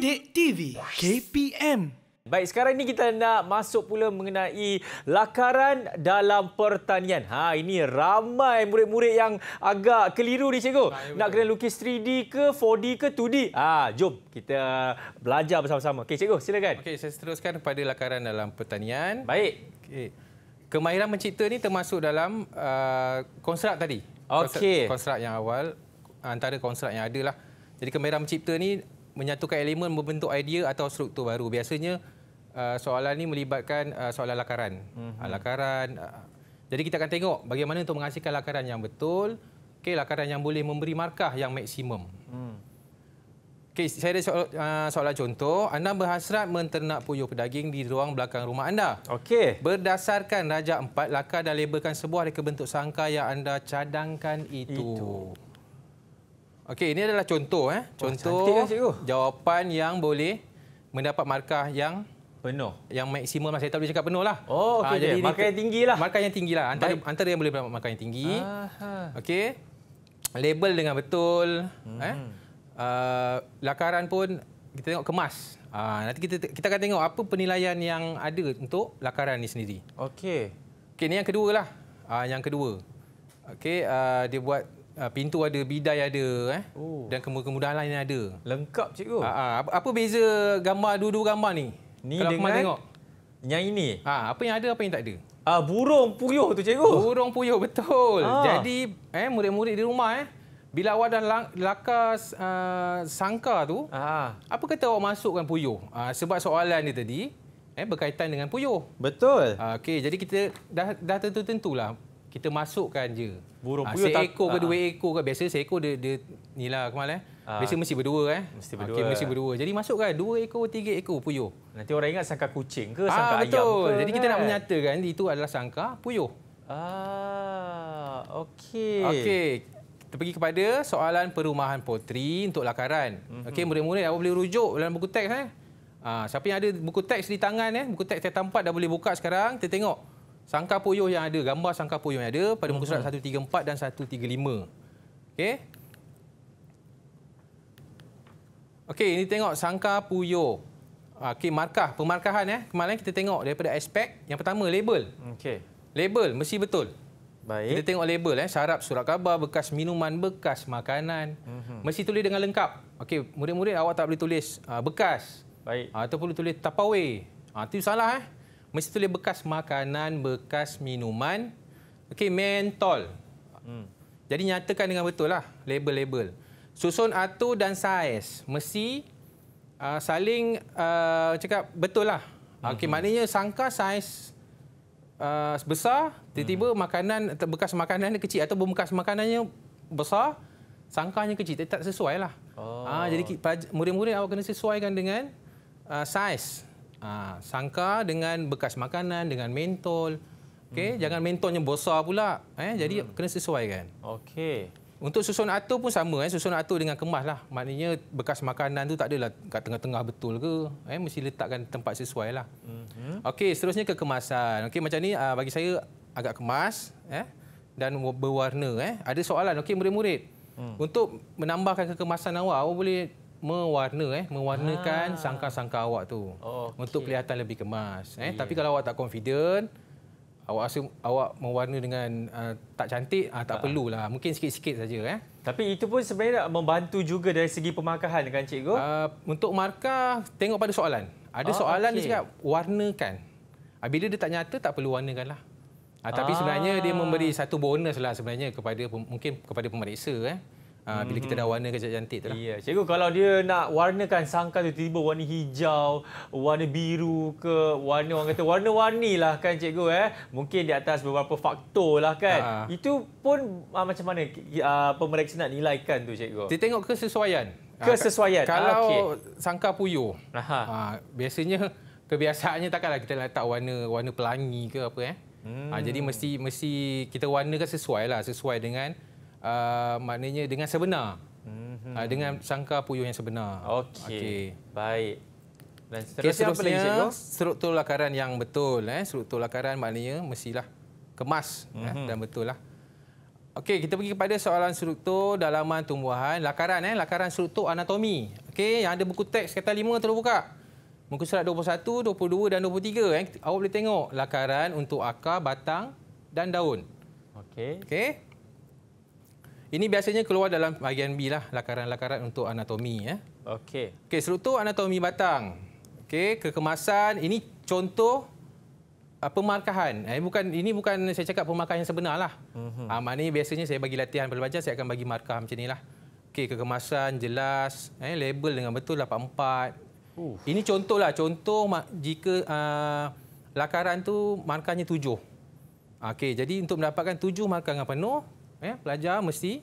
Didik TV KPM. Baik, sekarang ni kita nak masuk pula mengenai lakaran dalam pertanian. Ini ramai murid-murid yang agak keliru ni, cikgu. Nak kena lukis 3D ke 4D ke 2D. Jom kita belajar bersama-sama. Okey, cikgu, silakan. Okey, saya teruskan kepada lakaran dalam pertanian. Baik. Okey. Kemahiran mencipta ni termasuk dalam konstrak tadi. Okey. Konstrak yang awal, antara konstrak yang ada lah. Jadi kemahiran mencipta ni menyatukan elemen membentuk idea atau struktur baru. Biasanya soalan ni melibatkan soalan lakaran. Lakaran. Jadi kita akan tengok bagaimana untuk menghasilkan lakaran yang betul. Okey, lakaran yang boleh memberi markah yang maksimum. Okey, saya ada soalan contoh. Anda berhasrat menternak puyuh pedaging di ruang belakang rumah anda. Okey. Berdasarkan Rajak 4, lakar dan labelkan sebuah reka bentuk sangka yang anda cadangkan itu. Okey, ini adalah contoh. Contoh jawapan yang boleh mendapat markah yang penuh. Yang maksimum. Saya tak boleh cakap penuh lah. Oh, okey. Jadi markah yang tinggi lah. Markah yang tinggi lah. Antara yang boleh mendapat markah yang tinggi. Okey. Label dengan betul. Lakaran pun kita tengok kemas. Nanti kita akan tengok apa penilaian yang ada untuk lakaran ni sendiri. Okey. Okey, ni yang kedua lah. Yang kedua. Okey, dia buat pintu ada, bidai ada, dan kemudahan lain ada. Lengkap, cikgu. Apa beza gambar dua-dua gambar ni? Ni kalau dengan tengok yang ini. Apa yang ada, apa yang tak ada? Burung puyuh tu, cikgu. Burung puyuh, betul. Jadi murid-murid di rumah bila awak dah lakar sangka tu, apa kata awak masukkan puyuh? Sebab soalan dia tadi berkaitan dengan puyuh. Betul. Okey, jadi kita dah tentu-tentulah kita masukkan je. Burung puyuh seekor ke dua ekor ke. Biasa seekor dia nilah Kamal biasa mesti berdua Mesti berdua. Okey, mesti berdua. Jadi masukkan 2 ekor, 3 ekor puyuh. Nanti orang ingat sangka kucing ke sangka ayam betul. ke. Jadi kita nak menyatakan itu adalah sangka puyuh. Okey. Okey. Kita pergi kepada soalan perumahan potri untuk lakaran. Okey, murid-murid awak boleh rujuk dalam buku teks siapa yang ada buku teks di tangan buku teks Teks 4 dah boleh buka sekarang. Kita tengok sangka puyuh yang ada, gambar sangka puyuh yang ada pada muka surat 134 dan 135. Okey. Okey, ini tengok sangka puyuh. Okey, markah, pemarkahan kemarin kita tengok daripada aspek yang pertama, label. Okey. Label mesti betul. Baik. Kita tengok label syarap, surat khabar, bekas minuman, bekas makanan. Mesti tulis dengan lengkap. Okey, murid-murid awak tak boleh tulis bekas. Baik. Ataupun tulis Tupperware. Itu salah Mesti tulis bekas makanan, bekas minuman. Okey, mentol. Jadi nyatakan dengan betul lah label-label. Susun atur dan saiz mesti saling cakap betul lah. Okey, maknanya sangka saiz besar, tiba-tiba makanan bekas makanan dia kecil atau bekas makanannya besar, sangkanya kecil, tak sesuai lah. Jadi murid-murid awak kena sesuaikan dengan saiz. Sangka dengan bekas makanan, dengan mentol. Okey, jangan mentolnya besar pula. Jadi kena sesuaikan. Okey. Untuk susun atur pun sama. Susun atur dengan kemas lah. Maknanya bekas makanan tu tak adalah kat tengah-tengah betul ke. Mesti letakkan tempat sesuai lah. Okey, seterusnya kekemasan. Okey, macam ni bagi saya agak kemas dan berwarna. Ada soalan. Okey, murid-murid. Untuk menambahkan kekemasan awak boleh mewarnakan sangka-sangka awak tu. Untuk kelihatan lebih kemas. Tapi kalau awak tak confident, awak rasa awak mewarna dengan tak cantik, tak perlulah. Mungkin sikit-sikit saja. Tapi itu pun sebenarnya membantu juga dari segi pemarkahan kan, cikgu? Untuk markah, tengok pada soalan. Ada soalan dia cakap warnakan. Bila dia tak nyata, tak perlu warnakan lah. Tapi sebenarnya dia memberi satu bonus lah sebenarnya mungkin kepada pemeriksa. Bila kita dah warnakan cantik tu lah. Ya, cikgu, kalau dia nak warnakan sangka tu tiba-tiba warna hijau, warna biru ke, orang kata warna-warni lah kan, cikgu. Mungkin di atas beberapa faktor lah kan. Itu pun macam mana pemeriksa nak nilaikan tu, cikgu? Dia tengok kesesuaian. Kesesuaian. Kalau sangka puyuh, biasanya kebiasaannya takkanlah kita letak warna pelangi ke apa. Jadi mesti kita warnakan sesuai dengan maknanya dengan sebenar. Dengan sangka puyuh yang sebenar. Okey. Baik. Dan seterusnya struktur lakaran yang betul. Struktur lakaran maknanya mestilah kemas dan betul lah. Okey, kita pergi kepada soalan struktur dalaman tumbuhan. Lakaran struktur anatomi. Okey, yang ada buku teks kata 5 terus buka. Muka surat 21, 22 dan 23. Awak boleh tengok lakaran untuk akar, batang dan daun. Okey. Okey. Ini biasanya keluar dalam bahagian B lah, lakaran-lakaran untuk anatomi. Okey. Okey, struktur anatomi batang. Okey, kekemasan. Ini contoh pemarkahan. Ini bukan saya cakap pemarkahan yang sebenar lah. Maknanya biasanya saya bagi latihan pelajar, saya akan bagi markah macam ni lah. Okey, kekemasan jelas, label dengan betul 84. Ini contoh lah. Contoh jika lakaran tu markahnya 7. Okey, jadi untuk mendapatkan 7 markah dengan penuh, pelajar mesti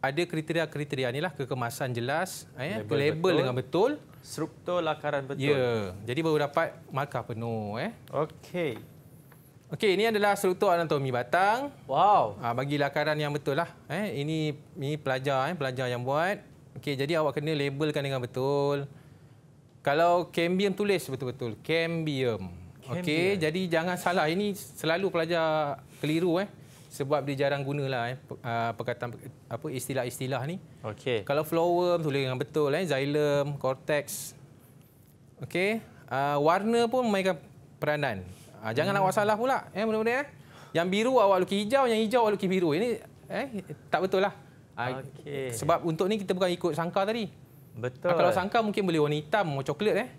ada kriteria-kriteria ni lah. Kekemasan jelas, label dengan betul. Struktur lakaran betul. Ya, jadi baru dapat markah penuh. Okey. Okey, ini adalah struktur anatomi batang. Wow. Bagi lakaran yang betul lah. Ini pelajar yang buat. Okey, jadi awak kena labelkan dengan betul. Kalau cambium tulis betul-betul. Cambium. Okey, jadi jangan salah. Ini selalu pelajar keliru sebab dia jarang gunalah perkataan istilah-istilah ni. Okey. Kalau flowworm tulis dengan betul, xylem, cortex. Okey, warna pun memainkan peranan. Jangan awak salah pula, mudah-mudahan. Yang biru awak lukis hijau, yang hijau awak lukis biru. Ini tak betul lah. Okey. Sebab untuk ni kita bukan ikut sangka tadi. Betul. Kalau sangka mungkin boleh warna hitam, warna coklat.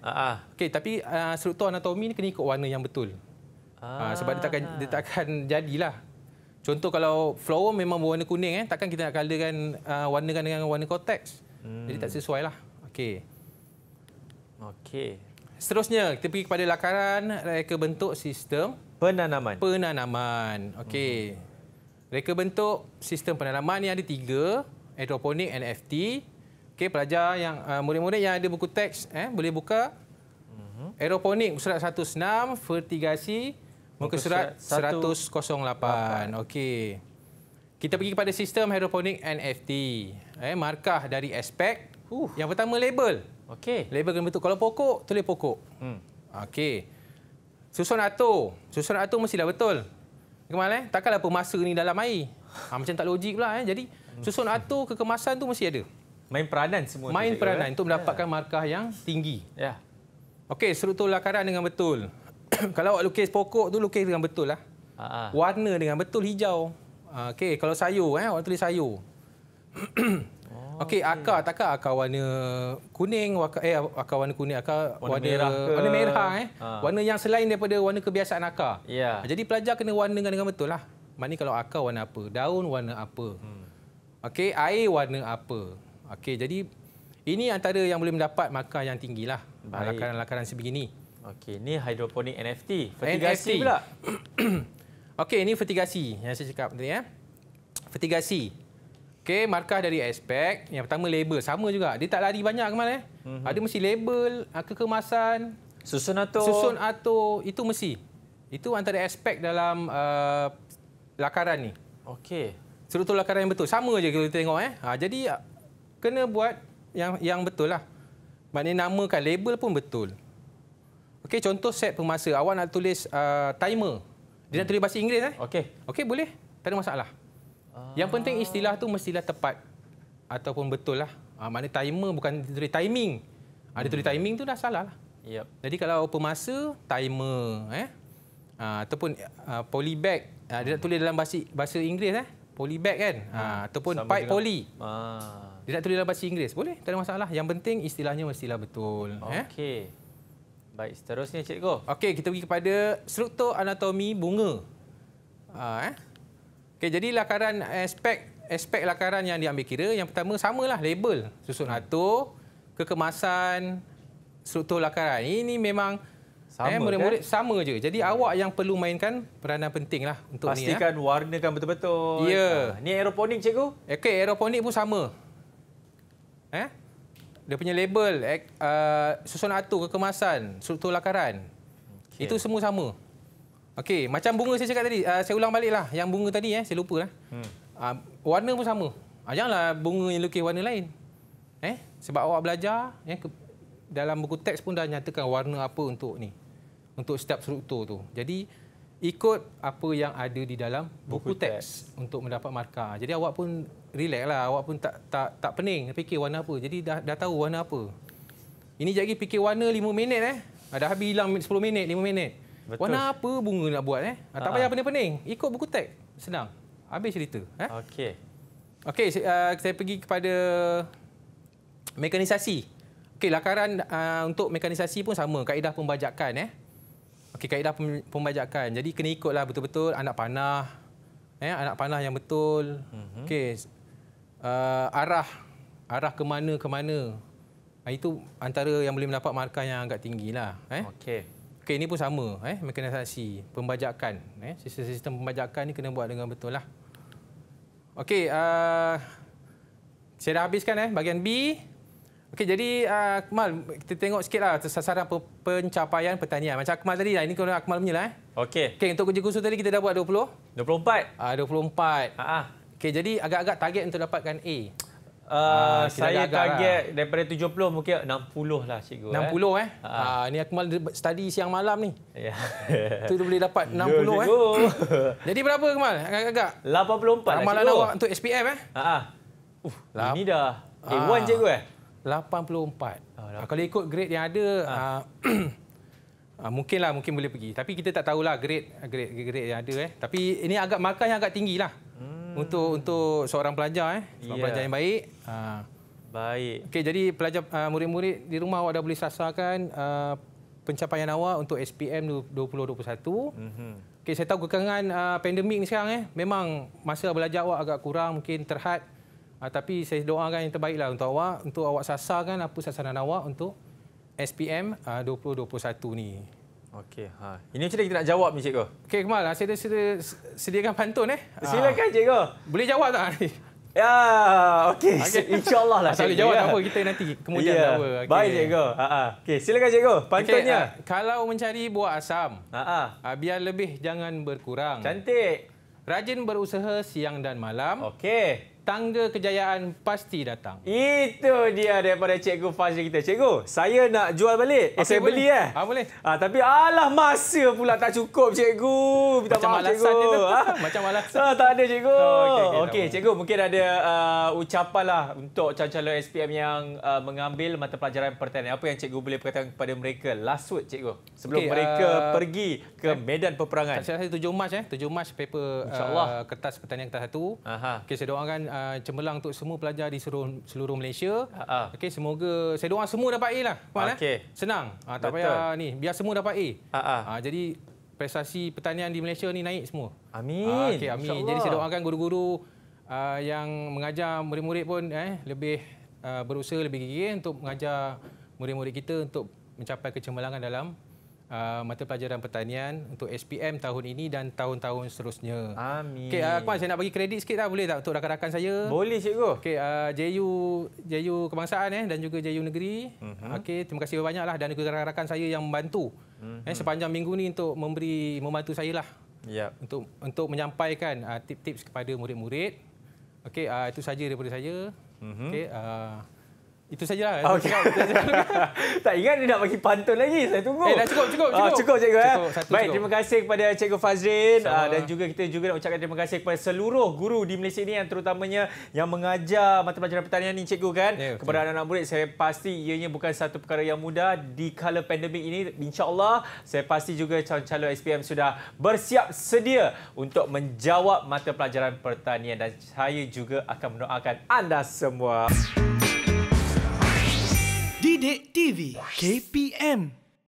Okey, tapi struktur anatomi ni kena ikut warna yang betul. Sebab dia takkan jadilah. Contoh kalau flower memang berwarna kuning, takkan kita nak colourkan warnakan dengan warna cortex. Jadi tak sesuai lah. Okey. Okey. Seterusnya kita pergi kepada lakaran reka bentuk sistem Penanaman. Okey. Reka bentuk sistem penanaman ni ada 3, hidroponik, NFT. Okey, pelajar yang murid-murid yang ada buku teks boleh buka. Aeroponik surat 106, vertigasi muka surat 108. Okey. Kita pergi kepada sistem hidroponik NFT. Markah dari aspek. Yang pertama label. Okey. Label kena betul. Kalau pokok, tulis pokok. Okey. Susun atur. Susun atur mestilah betul. Kemal takkanlah pemasa ni dalam air. Macam tak logik pula. Jadi susun atur kekemasan tu mesti ada. Main peranan semua. Main peranan untuk mendapatkan markah yang tinggi. Ya. Okey, struktur lakaran dengan betul. Kalau awak lukis pokok tu lukis dengan betul lah. Warna dengan betul hijau. Okey, kalau sayur awak tulis sayur. Okey, akar takkan akar warna kuning, akar warna kuning, akar warna merah warna yang selain daripada warna kebiasaan akar. Ya. Jadi pelajar kena warnakan dengan betul lah. Maknanya kalau akar warna apa, daun warna apa. Okey, air warna apa. Okey, jadi ini antara yang boleh mendapat markah yang tinggilah. Lakaran-lakaran sebegini. Okey, ni hidroponik NFT. Vertigasi pula. Okey, ini vertigasi yang saya cakap tadi Vertigasi. Okey, markah dari aspek. Yang pertama label, sama juga. Dia tak lari banyak Kemal Ada mesti label, kekemasan, susun atur, itu mesti. Itu antara aspek dalam lakaran ni. Okey. Struktur lakaran yang betul. Sama je kita tengok jadi kena buat yang betul lah. Maknanya namakan label pun betul. Okey, contoh set pemasa. Awak nak tulis timer. Dia nak tulis bahasa Inggeris Okey, boleh. Tak ada masalah. Yang penting istilah tu mestilah tepat ataupun betul lah. Maknanya timer bukan tulis timing. Dia tulis timing tu dah salah lah. Yep. Jadi kalau pemasa, timer. Ataupun polybag. Dia nak tulis dalam bahasa Inggeris polybag kan. Ataupun pipe poly. Dia nak tulis dalam bahasa Inggeris. Boleh, tak ada masalah. Yang penting istilahnya mestilah betul. Okey. Baik, seterusnya cikgu. Okey, kita pergi kepada struktur anatomi bunga. Okey, jadi lakaran aspek lakaran yang diambil kira, yang pertama samalah label, susun atur, kekemasan, struktur lakaran. Ini memang murid-murid sama je. Jadi awak yang perlu mainkan peranan penting lah untuk pastikan ni. Warnakan betul-betul. Ya. Ni aeroponik cikgu? Okey, aeroponik pun sama. Dia punya label, susun atur, kekemasan, struktur lakaran. Okay. Itu semua sama. Okey, macam bunga saya cakap tadi, saya ulang baliklah. Yang bunga tadi saya lupa lah. Warna pun sama. Janganlah bunga yang lukis warna lain. Sebab awak belajar dalam buku teks pun dah nyatakan warna apa untuk ni. Untuk setiap struktur tu. Jadi ikut apa yang ada di dalam buku teks untuk mendapat markah. Jadi awak pun relax lah, awak pun tak pening fikir warna apa. Jadi dah tahu warna apa. Ini sekejap lagi fikir warna 5 minit Dah habis hilang 10 minit, 5 minit. Betul. Warna apa bunga nak buat tak payah pening-pening. Ikut buku teks. Senang. Habis cerita. Okey, saya pergi kepada mekanisasi. Okey, lakaran untuk mekanisasi pun sama, kaedah pembajakan Okey, kaedah pembajakan. Jadi kena ikutlah betul-betul anak panah. Anak panah yang betul. Okey. Arah ke mana. Itu antara yang boleh mendapat markah yang agak tinggilah. Okey, ini pun sama, mekanisasi, pembajakan. Sistem pembajakan ni kena buat dengan betul lah. Okey, saya dah habiskan bahagian B. Okey, jadi Akmal, kita tengok sikitlah sasaran pencapaian pertanian. Macam Akmal tadi lah, ini kalau Akmal punya lah. Okey, untuk kerja khusus tadi kita dah buat 24. 24. Okey, jadi agak-agak target untuk dapatkan A. Saya target daripada 70 mungkin 60 lah cikgu. 60 Ni Akmal study siang malam ni. Ya. Tu dia boleh dapat 60 Jadi berapa Akmal? Agak-agak 84 ramalan lah, awak untuk SPM ini dah A1 cikgu 84. Kalau ikut grade yang ada mungkin boleh pergi. Tapi kita tak tahulah grade yang ada Tapi ini agak markah yang agak tinggilah. Untuk seorang pelajar pelajar yang baik. Baik. Okey, jadi pelajar murid-murid di rumah awak dah boleh sasarkan pencapaian awak untuk SPM 2021. Okey, saya tahu kekurangan pandemik ni sekarang memang masa belajar awak agak kurang, mungkin terhad. Tapi saya doakan yang terbaiklah untuk awak sasarkan apa sasaran awak untuk SPM 2021 ni. Okey, ini macam mana kita nak jawab ni cikgu? Okey, Kemal, saya sediakan pantun Silakan cikgu. Boleh jawab tak? Ya, okey. InsyaAllah lah cikgu. Jawab tak apa, kita nanti kemudian apa. Baik cikgu. Okey, silakan cikgu. Pantunnya. Kalau mencari buah asam, biar lebih jangan berkurang. Cantik. Rajin berusaha siang dan malam. Okey. Tangga kejayaan pasti datang. Itu dia daripada Cikgu Fazli kita. Cikgu, saya nak jual balik. Saya beli boleh. Tapi alah masa pula tak cukup cikgu. Minta maaf cikgu. Macam alasan. Tak ada cikgu. Okey, cikgu mungkin ada ucapan lah untuk calon-calon SPM yang mengambil mata pelajaran pertanian. Apa yang cikgu boleh berkatakan kepada mereka? Last word cikgu. Sebelum mereka pergi ke medan peperangan. Saya rasa 7 Mac 7 Mac paper kertas pertanian kertas 1. Okey, saya doakan cemerlang untuk semua pelajar di seluruh Malaysia. Okey, semoga saya doa semua dapat A lah. Senang. Tak payah ni, biar semua dapat A. Jadi prestasi pertanian di Malaysia ni naik semua. Amin. Okey, amin. Jadi saya doakan guru-guru yang mengajar murid-murid pun lebih berusaha lebih gigih untuk mengajar murid-murid kita untuk mencapai kecemerlangan dalam mata pelajaran pertanian untuk SPM tahun ini dan tahun-tahun seterusnya. Amin. Okey, Akmal, saya nak bagi kredit sikit boleh tak untuk rakan-rakan saya? Boleh cikgu. Okey, JU Kebangsaan dan juga JU Negeri. Okey, terima kasih banyaklah dan juga rakan-rakan saya yang membantu sepanjang minggu ni untuk membantu saya lah. Untuk menyampaikan tips-tips kepada murid-murid. Okey, itu saja daripada saya. Okey, itu sajalah. Tak ingat dia nak bagi pantun lagi. Saya tunggu. Dah cukup. Cukup cikgu. Baik, cukup. terima kasih kepada Cikgu Fazrin dan juga kita juga nak ucapkan terima kasih kepada seluruh guru di Malaysia ini yang terutamanya yang mengajar mata pelajaran pertanian ni cikgu kan. Kepada anak-anak murid, saya pasti ianya bukan satu perkara yang mudah di kala pandemik ini. InsyaAllah saya pasti juga calon-calon SPM sudah bersiap sedia untuk menjawab mata pelajaran pertanian dan saya juga akan mendoakan anda semua. Didik TV KPM